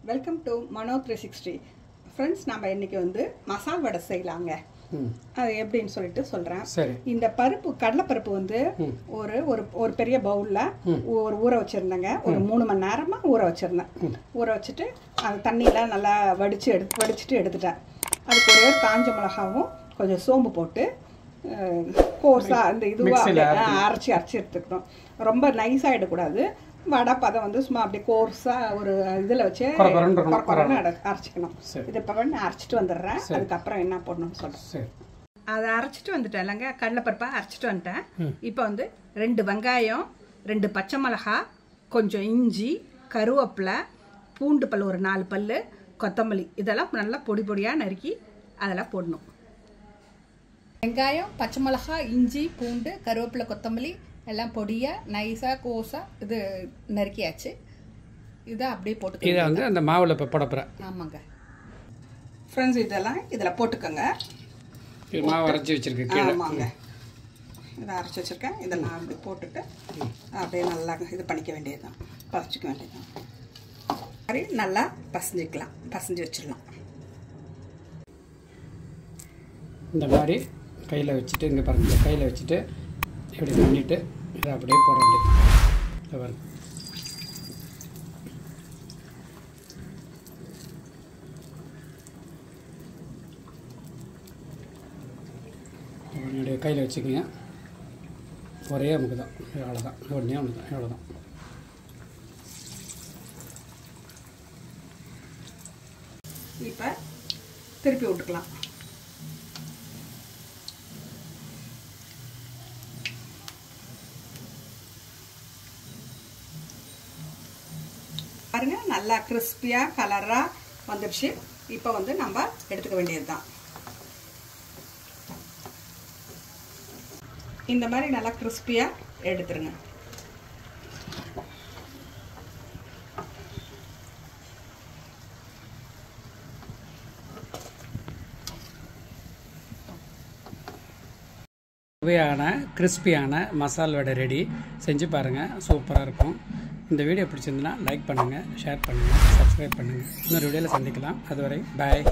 Welcome to Mano 360 friends. நம்ம இன்னைக்கு வந்து மசால் வடை செய்யலாங்க. அது எப்படின்னு சொல்லிட்டு சொல்றேன். இந்த பருப்பு கடலைப்பருப்பு வந்து ஒரு பெரிய பவுல்ல ஊற வச்சிருந்தேங்க. ஒரு 3 மணி நேரமா ஊற வச்சிருந்தேன். ஊற வச்சுட்டு அந்த தண்ணியெல்லாம் நல்லா வடிச்சிட்டு எடுத்துட்டேன். அதுக்கு ஒரே காஞ்ச மிளகாவும் கொஞ்சம் சோம்பு போட்டு கோர்ஸா அந்த இதுவாக அரைச்சி எடுத்துக்கணும். ரொம்ப நைஸாக ஆகிடக்கூடாது. வடை பதம் வந்து சும்மா அப்படியே கோர்ஸாக ஒரு இதில் வச்சு அரைச்சிக்கணும். இதை இப்போ அரைச்சிட்டு வந்துடுறேன். அதுக்கப்புறம் என்ன போடணும்னு சொல்கிறேன். அதை அரைச்சிட்டு வந்துட்டேன் இல்லைங்க, கடலைப்பருப்பை அரைச்சிட்டு வந்துட்டேன். இப்போ வந்து 2 வெங்காயம், 2 பச்சை மிளகா, கொஞ்சம் இஞ்சி, கருவேப்பிலை, பூண்டு பல் ஒரு 4 பல், கொத்தமல்லி இதெல்லாம் நல்லா பொடி பொடியாக நறுக்கி அதெல்லாம் போடணும். வெங்காயம், பச்சை மிளகா, இஞ்சி, பூண்டு, கருவேப்பிலை, கொத்தமல்லி எல்லாம் பொடியாக நைஸாக கோஸாக இது நறுக்கியாச்சு. இதை அப்படியே போட்டு இதை வந்து அந்த மாவில் இப்போ போடப்போகிறேன். ஆமாங்க ஃப்ரெண்ட்ஸ், இதெல்லாம் இதில் போட்டுக்கோங்க. மாவு அரைச்சி வச்சுருக்கேன். ஆமாங்க, இதை அரைச்சி வச்சுருக்கேன். இதெல்லாம் அப்படி போட்டுட்டு அப்படியே நல்லா இது பண்ணிக்க வேண்டியதுதான், பறிச்சிக்க வேண்டியதுதான். மாதிரி நல்லா பசஞ்சு வச்சிடலாம். இந்த மாதிரி கையில் வச்சுட்டு இங்கே பாருங்கள், கையில் வச்சுட்டு இப்படி பண்ணிவிட்டு இதை அப்படியே போட வேண்டியது. இதை பாருங்க, என்னுடைய கையில் வச்சுக்கோங்க. ஒரே அமுக்கு தான், அவ்வளோதான். ஒன்றே ஒன்று தான், எவ்வளோதான். இப்போ திருப்பி விட்டுக்கலாம். பாருங்க, நல்லா கிறிஸ்பியாக கலராக வந்துடுச்சு. இப்போ வந்து நம்ம எடுத்துக்க வேண்டியது தான். இந்த மாதிரி நல்லா கிறிஸ்பியாக எடுத்துருங்க. சுவையான கிறிஸ்பியான மசால் வடை ரெடி. செஞ்சு பாருங்கள், சூப்பராக இருக்கும். இந்த வீடியோ பிடிச்சிருந்துன்னா லைக் பண்ணுங்கள், ஷேர் பண்ணுங்கள், சப்ஸ்கிரைப் பண்ணுங்கள். இன்னொரு வீடியோவில் சந்திக்கலாம். அதுவரை பாய்.